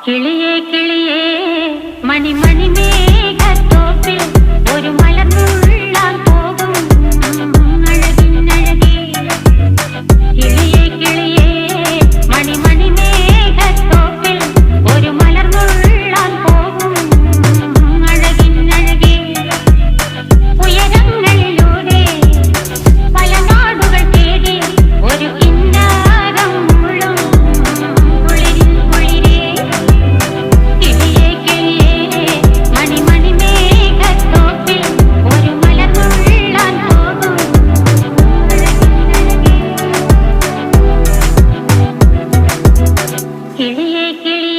കിളിയേ കിളിയേ മണിമണി മേഘത്തോപ്പിൽ ഒരു മലർന്നുള്ളാൻ പോകും അഴകിനഴകേ. കിളിയേ കിളിയേ മണിമണി മേഘത്തോപ്പിൽ ഒരു മലർന്നുള്ളാൻ പോകും അഴകിനഴകേ. ഉയരങ്ങളിലൂടെ പല നാടുകൾ തേടി ഒരു കിന്നാരം മുഴും കുളിരിൻ കുളിരേ. കിളിയേ കിളിയേ മണിമണി മേഘത്തോപ്പിൽ ഒരു മലർന്നുള്ളാൻ പോകും അഴകിനഴകേ. കിളിയേ കിളിയേ